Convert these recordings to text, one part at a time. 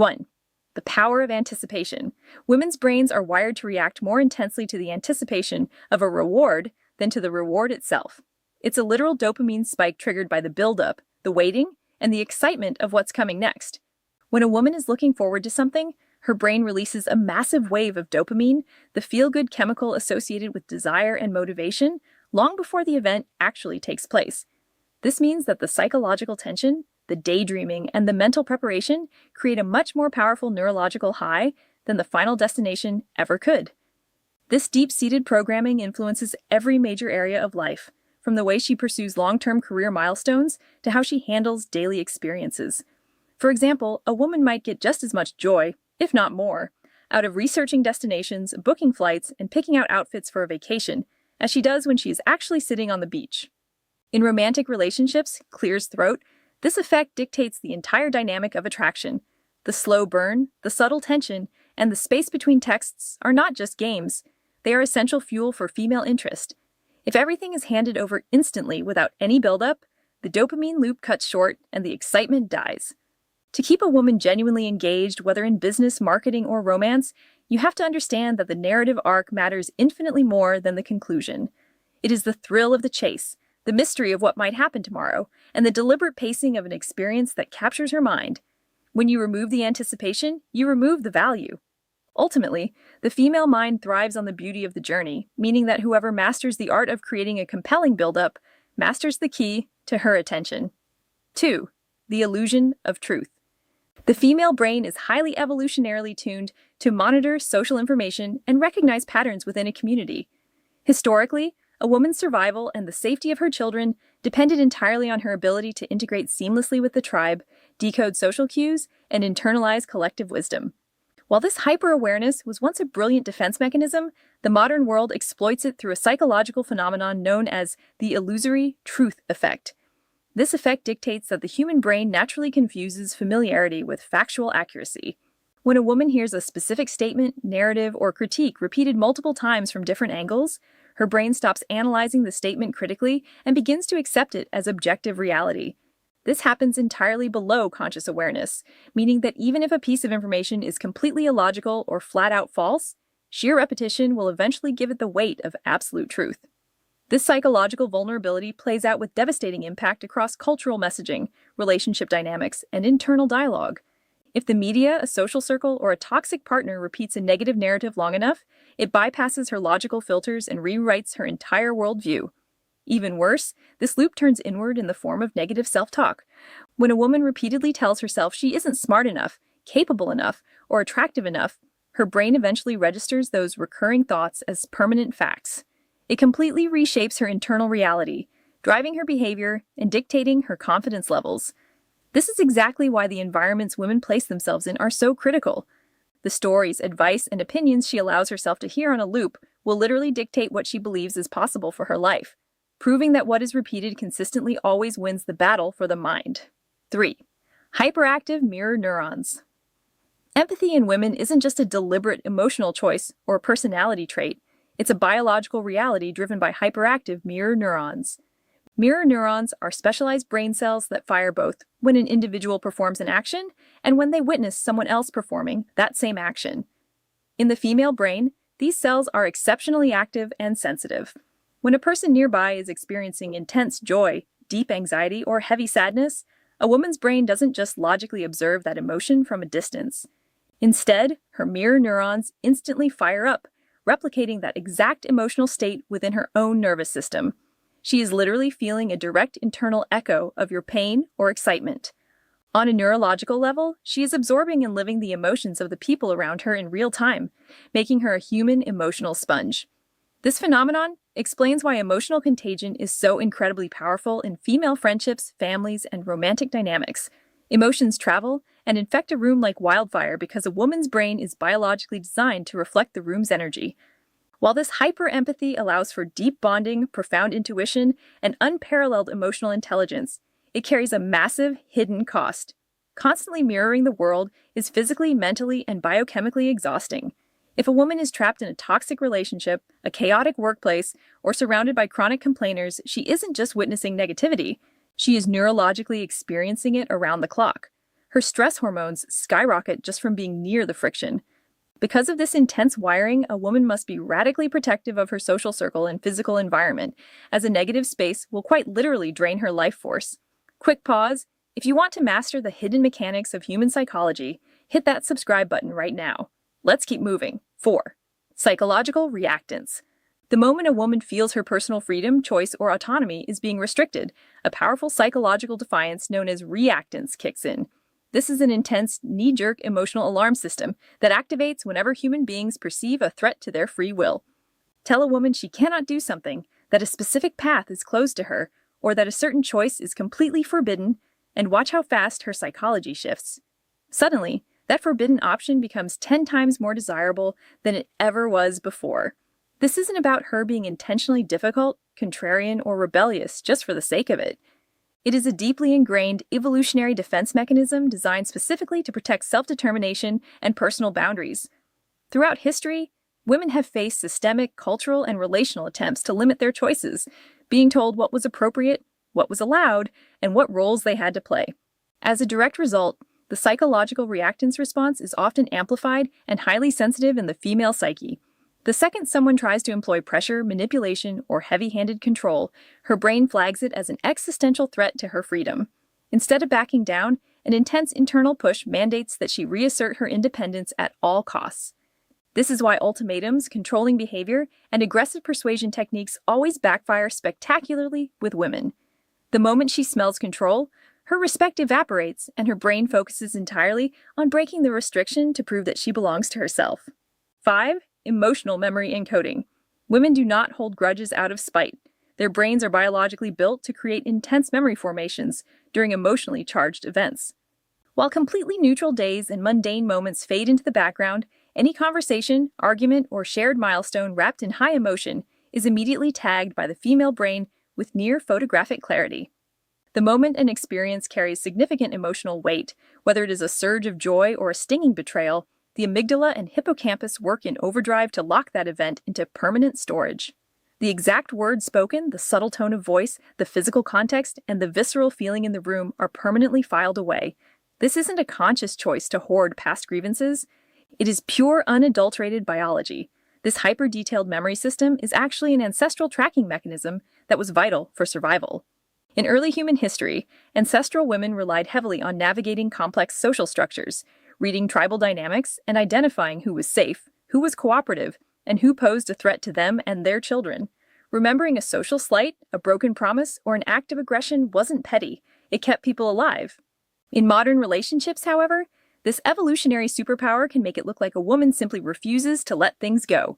1. The power of anticipation. Women's brains are wired to react more intensely to the anticipation of a reward than to the reward itself. It's a literal dopamine spike triggered by the buildup, the waiting, and the excitement of what's coming next. When a woman is looking forward to something, her brain releases a massive wave of dopamine, the feel-good chemical associated with desire and motivation, long before the event actually takes place. This means that the psychological tension, the daydreaming, and the mental preparation create a much more powerful neurological high than the final destination ever could. This deep-seated programming influences every major area of life, from the way she pursues long-term career milestones to how she handles daily experiences. For example, a woman might get just as much joy, if not more, out of researching destinations, booking flights, and picking out outfits for a vacation, as she does when she is actually sitting on the beach. In romantic relationships, Clear's throat, this effect dictates the entire dynamic of attraction. The slow burn, the subtle tension, and the space between texts are not just games. They are essential fuel for female interest. If everything is handed over instantly without any buildup, the dopamine loop cuts short and the excitement dies. To keep a woman genuinely engaged, whether in business, marketing, or romance, you have to understand that the narrative arc matters infinitely more than the conclusion. It is the thrill of the chase, the mystery of what might happen tomorrow, and the deliberate pacing of an experience that captures her mind. When you remove the anticipation, you remove the value. Ultimately, the female mind thrives on the beauty of the journey, meaning that whoever masters the art of creating a compelling buildup masters the key to her attention. 2. The illusion of truth. The female brain is highly evolutionarily tuned to monitor social information and recognize patterns within a community. Historically, a woman's survival and the safety of her children depended entirely on her ability to integrate seamlessly with the tribe, decode social cues, and internalize collective wisdom. While this hyper-awareness was once a brilliant defense mechanism, the modern world exploits it through a psychological phenomenon known as the illusory truth effect. This effect dictates that the human brain naturally confuses familiarity with factual accuracy. When a woman hears a specific statement, narrative, or critique repeated multiple times from different angles, her brain stops analyzing the statement critically and begins to accept it as objective reality. This happens entirely below conscious awareness, meaning that even if a piece of information is completely illogical or flat-out false, sheer repetition will eventually give it the weight of absolute truth. This psychological vulnerability plays out with devastating impact across cultural messaging, relationship dynamics, and internal dialogue. If the media, a social circle, or a toxic partner repeats a negative narrative long enough, it bypasses her logical filters and rewrites her entire worldview. Even worse, this loop turns inward in the form of negative self-talk. When a woman repeatedly tells herself she isn't smart enough, capable enough, or attractive enough, her brain eventually registers those recurring thoughts as permanent facts. It completely reshapes her internal reality, driving her behavior and dictating her confidence levels. This is exactly why the environments women place themselves in are so critical. The stories, advice, and opinions she allows herself to hear on a loop will literally dictate what she believes is possible for her life, proving that what is repeated consistently always wins the battle for the mind. 3. Hyperactive mirror neurons. Empathy in women isn't just a deliberate emotional choice or a personality trait. It's a biological reality driven by hyperactive mirror neurons. Mirror neurons are specialized brain cells that fire both when an individual performs an action and when they witness someone else performing that same action. In the female brain, these cells are exceptionally active and sensitive. When a person nearby is experiencing intense joy, deep anxiety, or heavy sadness, a woman's brain doesn't just logically observe that emotion from a distance. Instead, her mirror neurons instantly fire up, replicating that exact emotional state within her own nervous system. She is literally feeling a direct internal echo of your pain or excitement. On a neurological level, she is absorbing and living the emotions of the people around her in real time, making her a human emotional sponge. This phenomenon explains why emotional contagion is so incredibly powerful in female friendships, families, and romantic dynamics. Emotions travel and infect a room like wildfire because a woman's brain is biologically designed to reflect the room's energy. While this hyper-empathy allows for deep bonding, profound intuition, and unparalleled emotional intelligence, it carries a massive, hidden cost. Constantly mirroring the world is physically, mentally, and biochemically exhausting. If a woman is trapped in a toxic relationship, a chaotic workplace, or surrounded by chronic complainers, she isn't just witnessing negativity. She is neurologically experiencing it around the clock. Her stress hormones skyrocket just from being near the friction. Because of this intense wiring, a woman must be radically protective of her social circle and physical environment, as a negative space will quite literally drain her life force. Quick pause. If you want to master the hidden mechanics of human psychology, hit that subscribe button right now. Let's keep moving. 4. Psychological reactance. The moment a woman feels her personal freedom, choice, or autonomy is being restricted, a powerful psychological defiance known as reactance kicks in. This is an intense, knee-jerk emotional alarm system that activates whenever human beings perceive a threat to their free will. Tell a woman she cannot do something, that a specific path is closed to her, or that a certain choice is completely forbidden, and watch how fast her psychology shifts. Suddenly, that forbidden option becomes 10 times more desirable than it ever was before. This isn't about her being intentionally difficult, contrarian, or rebellious just for the sake of it. It is a deeply ingrained evolutionary defense mechanism designed specifically to protect self-determination and personal boundaries. Throughout history, women have faced systemic, cultural, and relational attempts to limit their choices, being told what was appropriate, what was allowed, and what roles they had to play. As a direct result, the psychological reactance response is often amplified and highly sensitive in the female psyche. The second someone tries to employ pressure, manipulation, or heavy-handed control, her brain flags it as an existential threat to her freedom. Instead of backing down, an intense internal push mandates that she reassert her independence at all costs. This is why ultimatums, controlling behavior, and aggressive persuasion techniques always backfire spectacularly with women. The moment she smells control, her respect evaporates and her brain focuses entirely on breaking the restriction to prove that she belongs to herself. 5. Emotional memory encoding. Women do not hold grudges out of spite. Their brains are biologically built to create intense memory formations during emotionally charged events. While completely neutral days and mundane moments fade into the background, any conversation, argument, or shared milestone wrapped in high emotion is immediately tagged by the female brain with near photographic clarity. The moment and experience carries significant emotional weight, whether it is a surge of joy or a stinging betrayal. The amygdala and hippocampus work in overdrive to lock that event into permanent storage. The exact words spoken, the subtle tone of voice, the physical context, and the visceral feeling in the room are permanently filed away. This isn't a conscious choice to hoard past grievances. It is pure, unadulterated biology. This hyper-detailed memory system is actually an ancestral tracking mechanism that was vital for survival. In early human history, ancestral women relied heavily on navigating complex social structures, reading tribal dynamics, and identifying who was safe, who was cooperative, and who posed a threat to them and their children. Remembering a social slight, a broken promise, or an act of aggression wasn't petty. It kept people alive. In modern relationships, however, this evolutionary superpower can make it look like a woman simply refuses to let things go.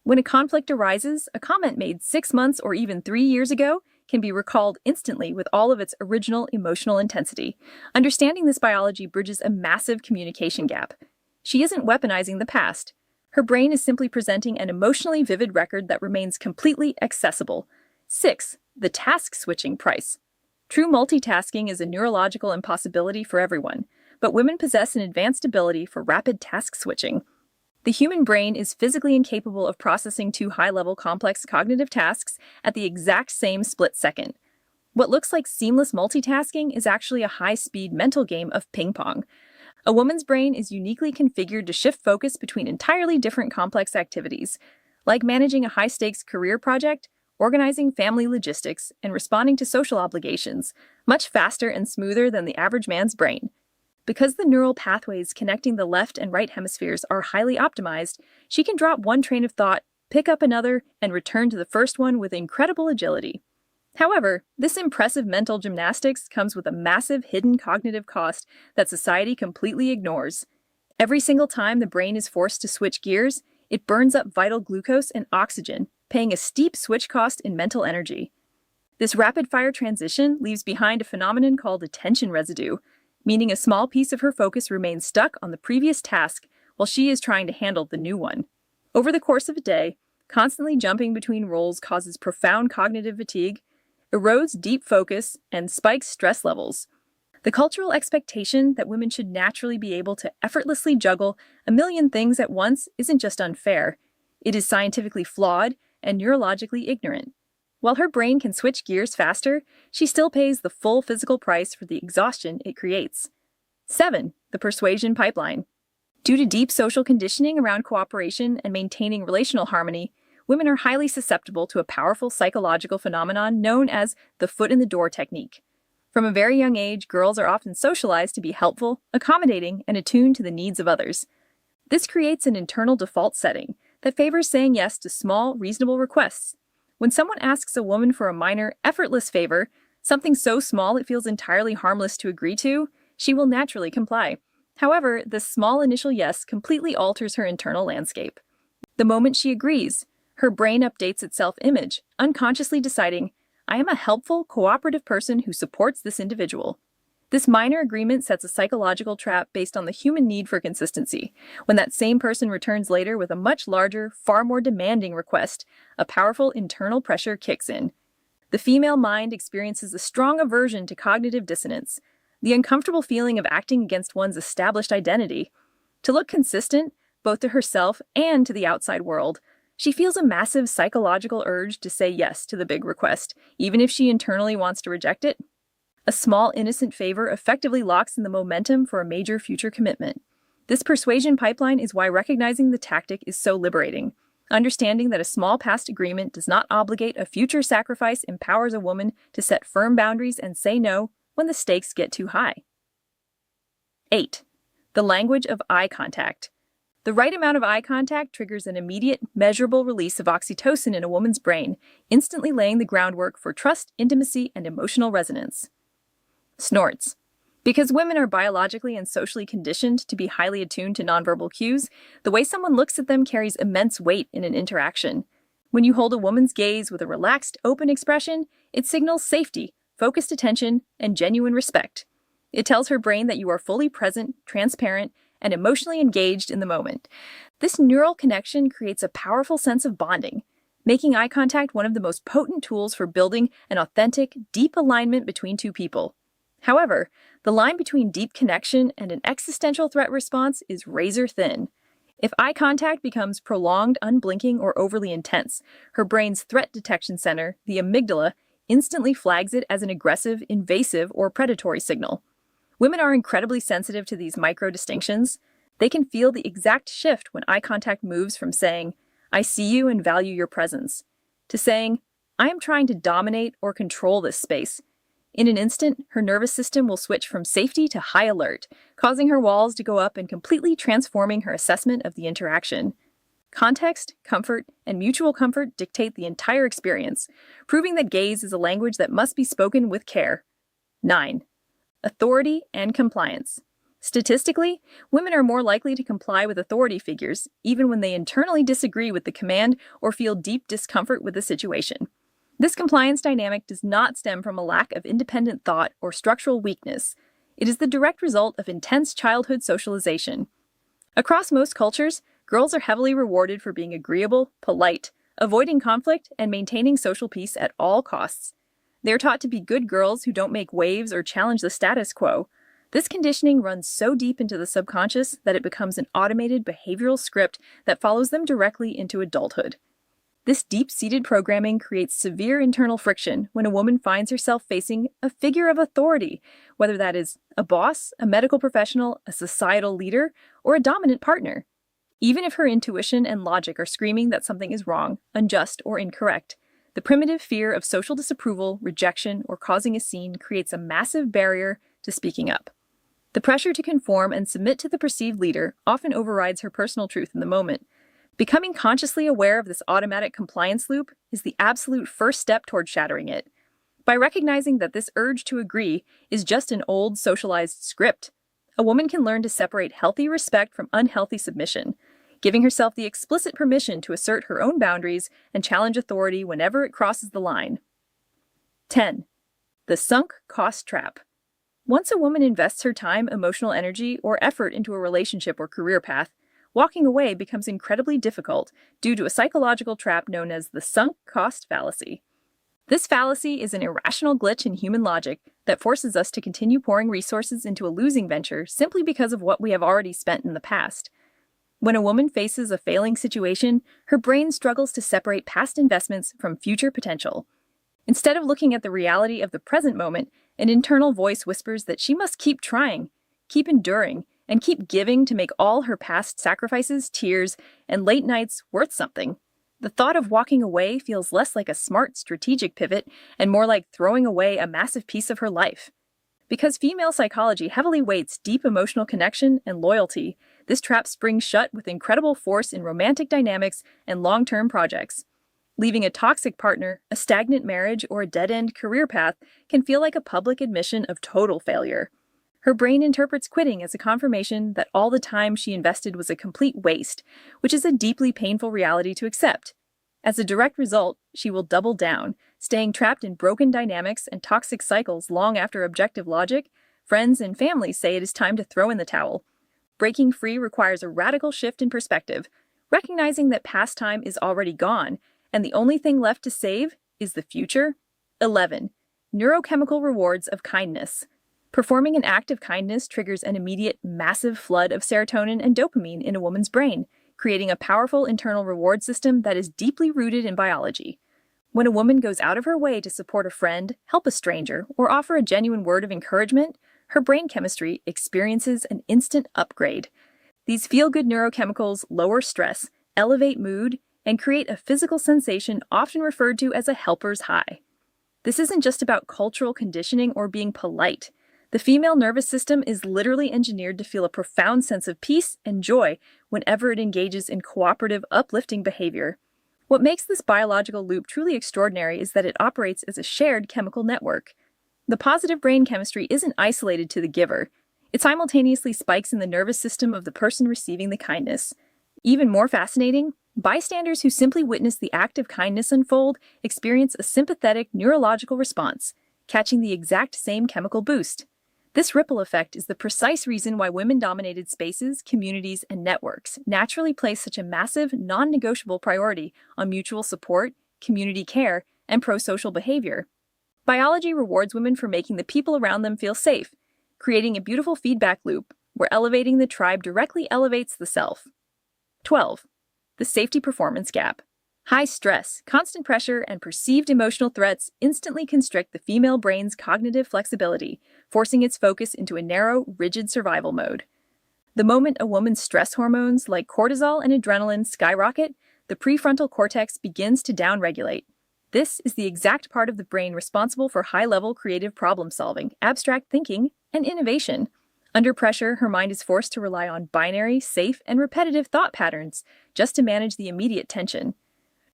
When a conflict arises, a comment made 6 months or even 3 years ago can be recalled instantly with all of its original emotional intensity. Understanding this biology bridges a massive communication gap. She isn't weaponizing the past. Her brain is simply presenting an emotionally vivid record that remains completely accessible. 6. The task-switching price. True multitasking is a neurological impossibility for everyone, but women possess an advanced ability for rapid task switching. The human brain is physically incapable of processing 2 high-level complex cognitive tasks at the exact same split second. What looks like seamless multitasking is actually a high-speed mental game of ping-pong. A woman's brain is uniquely configured to shift focus between entirely different complex activities, like managing a high-stakes career project, organizing family logistics, and responding to social obligations, much faster and smoother than the average man's brain. Because the neural pathways connecting the left and right hemispheres are highly optimized, she can drop one train of thought, pick up another, and return to the first one with incredible agility. However, this impressive mental gymnastics comes with a massive hidden cognitive cost that society completely ignores. Every single time the brain is forced to switch gears, it burns up vital glucose and oxygen, paying a steep switch cost in mental energy. This rapid-fire transition leaves behind a phenomenon called attention residue, meaning a small piece of her focus remains stuck on the previous task while she is trying to handle the new one. Over the course of a day, constantly jumping between roles causes profound cognitive fatigue, erodes deep focus, and spikes stress levels. The cultural expectation that women should naturally be able to effortlessly juggle a million things at once isn't just unfair. It is scientifically flawed and neurologically ignorant. While her brain can switch gears faster, she still pays the full physical price for the exhaustion it creates. 7. The persuasion pipeline. Due to deep social conditioning around cooperation and maintaining relational harmony, women are highly susceptible to a powerful psychological phenomenon known as the foot in the door technique. From a very young age, girls are often socialized to be helpful, accommodating, and attuned to the needs of others. This creates an internal default setting that favors saying yes to small, reasonable requests. When someone asks a woman for a minor, effortless favor, something so small it feels entirely harmless to agree to, she will naturally comply. However, this small initial yes completely alters her internal landscape. The moment she agrees, her brain updates its self-image, unconsciously deciding, I am a helpful, cooperative person who supports this individual. This minor agreement sets a psychological trap based on the human need for consistency. When that same person returns later with a much larger, far more demanding request, a powerful internal pressure kicks in. The female mind experiences a strong aversion to cognitive dissonance, the uncomfortable feeling of acting against one's established identity. To look consistent, both to herself and to the outside world, she feels a massive psychological urge to say yes to the big request, even if she internally wants to reject it. A small, innocent favor effectively locks in the momentum for a major future commitment. This persuasion pipeline is why recognizing the tactic is so liberating. Understanding that a small past agreement does not obligate a future sacrifice empowers a woman to set firm boundaries and say no when the stakes get too high. 8. The language of eye contact. The right amount of eye contact triggers an immediate, measurable release of oxytocin in a woman's brain, instantly laying the groundwork for trust, intimacy, and emotional resonance. Snorts. Because women are biologically and socially conditioned to be highly attuned to nonverbal cues, the way someone looks at them carries immense weight in an interaction. When you hold a woman's gaze with a relaxed, open expression, it signals safety, focused attention, and genuine respect. It tells her brain that you are fully present, transparent, and emotionally engaged in the moment. This neural connection creates a powerful sense of bonding, making eye contact one of the most potent tools for building an authentic, deep alignment between two people. However, the line between deep connection and an existential threat response is razor thin. If eye contact becomes prolonged, unblinking, or overly intense, her brain's threat detection center, the amygdala, instantly flags it as an aggressive, invasive, or predatory signal. Women are incredibly sensitive to these micro distinctions. They can feel the exact shift when eye contact moves from saying, I see you and value your presence, to saying, I am trying to dominate or control this space. In an instant, her nervous system will switch from safety to high alert, causing her walls to go up and completely transforming her assessment of the interaction. Context, comfort, and mutual comfort dictate the entire experience, proving that gaze is a language that must be spoken with care. 9. Authority and compliance. Statistically, women are more likely to comply with authority figures, even when they internally disagree with the command or feel deep discomfort with the situation. This compliance dynamic does not stem from a lack of independent thought or structural weakness. It is the direct result of intense childhood socialization. Across most cultures, girls are heavily rewarded for being agreeable, polite, avoiding conflict, and maintaining social peace at all costs. They are taught to be good girls who don't make waves or challenge the status quo. This conditioning runs so deep into the subconscious that it becomes an automated behavioral script that follows them directly into adulthood. This deep-seated programming creates severe internal friction when a woman finds herself facing a figure of authority, whether that is a boss, a medical professional, a societal leader, or a dominant partner. Even if her intuition and logic are screaming that something is wrong, unjust, or incorrect, the primitive fear of social disapproval, rejection, or causing a scene creates a massive barrier to speaking up. The pressure to conform and submit to the perceived leader often overrides her personal truth in the moment. Becoming consciously aware of this automatic compliance loop is the absolute first step toward shattering it. By recognizing that this urge to agree is just an old socialized script, a woman can learn to separate healthy respect from unhealthy submission, giving herself the explicit permission to assert her own boundaries and challenge authority whenever it crosses the line. 10. The sunk cost trap. Once a woman invests her time, emotional energy, or effort into a relationship or career path, walking away becomes incredibly difficult due to a psychological trap known as the sunk cost fallacy. This fallacy is an irrational glitch in human logic that forces us to continue pouring resources into a losing venture simply because of what we have already spent in the past. When a woman faces a failing situation, her brain struggles to separate past investments from future potential. Instead of looking at the reality of the present moment, an internal voice whispers that she must keep trying, keep enduring, and keep giving to make all her past sacrifices, tears, and late nights worth something. The thought of walking away feels less like a smart strategic pivot and more like throwing away a massive piece of her life. Because female psychology heavily weights deep emotional connection and loyalty, this trap springs shut with incredible force in romantic dynamics and long-term projects. Leaving a toxic partner, a stagnant marriage, or a dead-end career path can feel like a public admission of total failure. Her brain interprets quitting as a confirmation that all the time she invested was a complete waste, which is a deeply painful reality to accept. As a direct result, she will double down, staying trapped in broken dynamics and toxic cycles long after objective logic, friends and family say it is time to throw in the towel. Breaking free requires a radical shift in perspective, recognizing that past time is already gone, and the only thing left to save is the future. 11. Neurochemical rewards of kindness. Performing an act of kindness triggers an immediate, massive flood of serotonin and dopamine in a woman's brain, creating a powerful internal reward system that is deeply rooted in biology. When a woman goes out of her way to support a friend, help a stranger, or offer a genuine word of encouragement, her brain chemistry experiences an instant upgrade. These feel-good neurochemicals lower stress, elevate mood, and create a physical sensation often referred to as a helper's high. This isn't just about cultural conditioning or being polite. The female nervous system is literally engineered to feel a profound sense of peace and joy whenever it engages in cooperative, uplifting behavior. What makes this biological loop truly extraordinary is that it operates as a shared chemical network. The positive brain chemistry isn't isolated to the giver. It simultaneously spikes in the nervous system of the person receiving the kindness. Even more fascinating, bystanders who simply witness the act of kindness unfold experience a sympathetic neurological response, catching the exact same chemical boost. This ripple effect is the precise reason why women-dominated spaces, communities, and networks naturally place such a massive, non-negotiable priority on mutual support, community care, and pro-social behavior. Biology rewards women for making the people around them feel safe, creating a beautiful feedback loop where elevating the tribe directly elevates the self. 12. The safety performance gap. High stress, constant pressure, and perceived emotional threats instantly constrict the female brain's cognitive flexibility, forcing its focus into a narrow, rigid survival mode. The moment a woman's stress hormones like cortisol and adrenaline skyrocket, the prefrontal cortex begins to downregulate. This is the exact part of the brain responsible for high-level creative problem-solving, abstract thinking, and innovation. Under pressure, her mind is forced to rely on binary, safe, and repetitive thought patterns just to manage the immediate tension.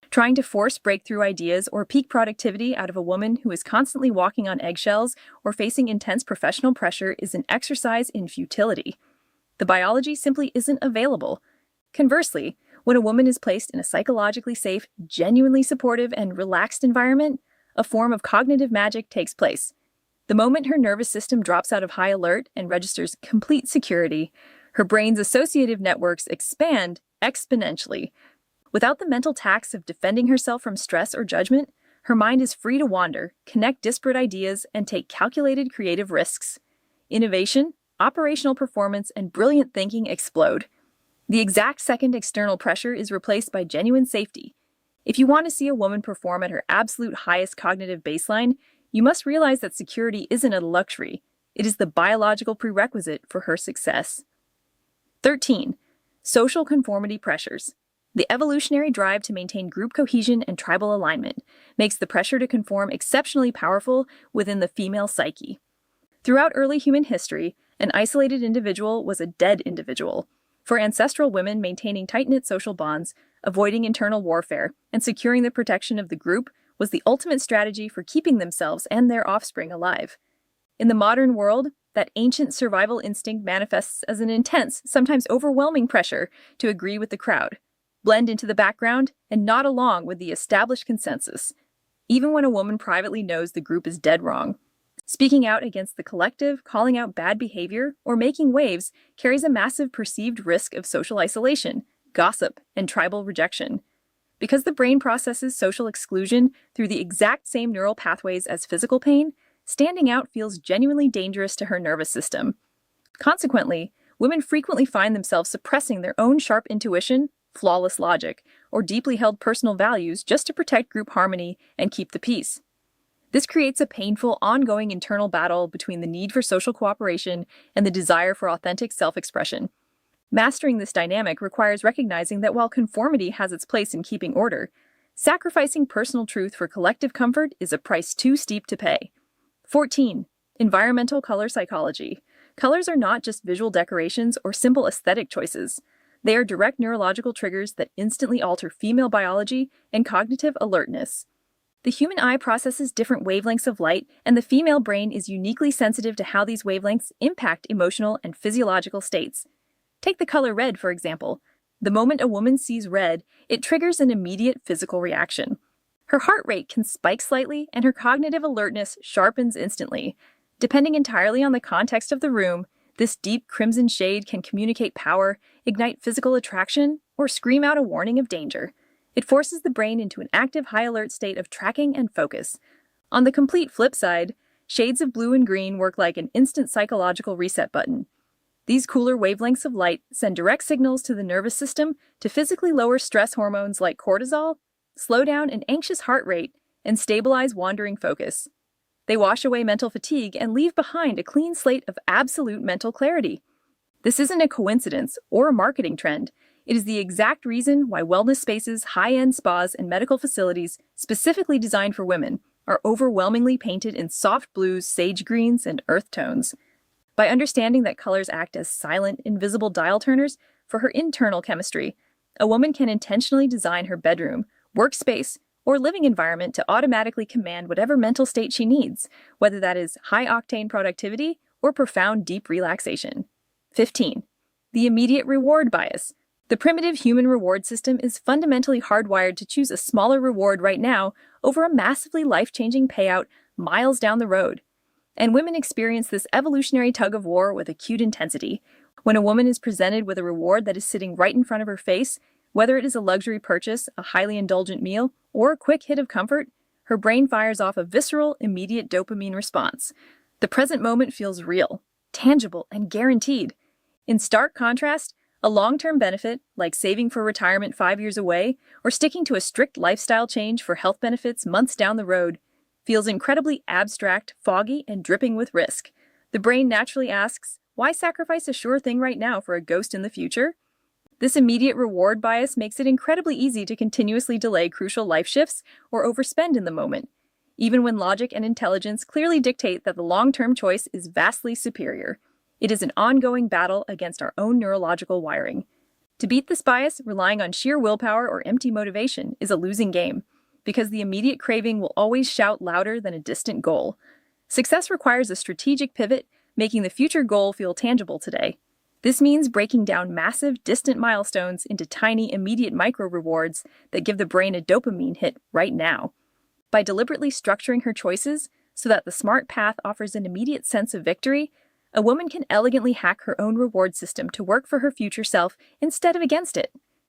Trying to force breakthrough ideas or peak productivity out of a woman who is constantly walking on eggshells or facing intense professional pressure is an exercise in futility. The biology simply isn't available. Conversely, when a woman is placed in a psychologically safe, genuinely supportive, and relaxed environment, a form of cognitive magic takes place. The moment her nervous system drops out of high alert and registers complete security, her brain's associative networks expand exponentially. Without the mental tax of defending herself from stress or judgment, her mind is free to wander, connect disparate ideas, and take calculated creative risks. Innovation, operational performance, and brilliant thinking explode. The exact second external pressure is replaced by genuine safety. If you want to see a woman perform at her absolute highest cognitive baseline, you must realize that security isn't a luxury. It is the biological prerequisite for her success. 13. Social conformity pressures. The evolutionary drive to maintain group cohesion and tribal alignment makes the pressure to conform exceptionally powerful within the female psyche. Throughout early human history, an isolated individual was a dead individual. For ancestral women, maintaining tight-knit social bonds, avoiding internal warfare, and securing the protection of the group was the ultimate strategy for keeping themselves and their offspring alive. In the modern world, that ancient survival instinct manifests as an intense, sometimes overwhelming pressure to agree with the crowd, blend into the background, and nod along with the established consensus, even when a woman privately knows the group is dead wrong. Speaking out against the collective, calling out bad behavior, or making waves carries a massive perceived risk of social isolation, gossip, and tribal rejection. Because the brain processes social exclusion through the exact same neural pathways as physical pain, standing out feels genuinely dangerous to her nervous system. Consequently, women frequently find themselves suppressing their own sharp intuition, flawless logic, or deeply held personal values just to protect group harmony and keep the peace. This creates a painful, ongoing internal battle between the need for social cooperation and the desire for authentic self-expression. Mastering this dynamic requires recognizing that while conformity has its place in keeping order, sacrificing personal truth for collective comfort is a price too steep to pay. 14. Environmental color psychology. Colors are not just visual decorations or simple aesthetic choices. They are direct neurological triggers that instantly alter female biology and cognitive alertness. The human eye processes different wavelengths of light, and the female brain is uniquely sensitive to how these wavelengths impact emotional and physiological states. Take the color red, for example. The moment a woman sees red, it triggers an immediate physical reaction. Her heart rate can spike slightly, and her cognitive alertness sharpens instantly. Depending entirely on the context of the room, this deep crimson shade can communicate power, ignite physical attraction, or scream out a warning of danger. It forces the brain into an active high alert state of tracking and focus. On the complete flip side, shades of blue and green work like an instant psychological reset button. These cooler wavelengths of light send direct signals to the nervous system to physically lower stress hormones like cortisol, slow down an anxious heart rate, and stabilize wandering focus. They wash away mental fatigue and leave behind a clean slate of absolute mental clarity. This isn't a coincidence or a marketing trend. It is the exact reason why wellness spaces, high-end spas, and medical facilities specifically designed for women are overwhelmingly painted in soft blues, sage greens, and earth tones. By understanding that colors act as silent, invisible dial turners for her internal chemistry, a woman can intentionally design her bedroom, workspace, or living environment to automatically command whatever mental state she needs, whether that is high-octane productivity or profound deep relaxation. 15. The immediate reward bias. The primitive human reward system is fundamentally hardwired to choose a smaller reward right now over a massively life-changing payout miles down the road. And women experience this evolutionary tug-of-war with acute intensity. When a woman is presented with a reward that is sitting right in front of her face, whether it is a luxury purchase, a highly indulgent meal, or a quick hit of comfort, her brain fires off a visceral, immediate dopamine response. The present moment feels real, tangible, and guaranteed. In stark contrast, a long-term benefit, like saving for retirement 5 years away or sticking to a strict lifestyle change for health benefits months down the road, feels incredibly abstract, foggy, and dripping with risk. The brain naturally asks, why sacrifice a sure thing right now for a ghost in the future? This immediate reward bias makes it incredibly easy to continuously delay crucial life shifts or overspend in the moment, even when logic and intelligence clearly dictate that the long-term choice is vastly superior. It is an ongoing battle against our own neurological wiring. To beat this bias, relying on sheer willpower or empty motivation is a losing game, because the immediate craving will always shout louder than a distant goal. Success requires a strategic pivot, making the future goal feel tangible today. This means breaking down massive, distant milestones into tiny, immediate micro-rewards that give the brain a dopamine hit right now. By deliberately structuring her choices so that the smart path offers an immediate sense of victory, a woman can elegantly hack her own reward system to work for her future self instead of against it.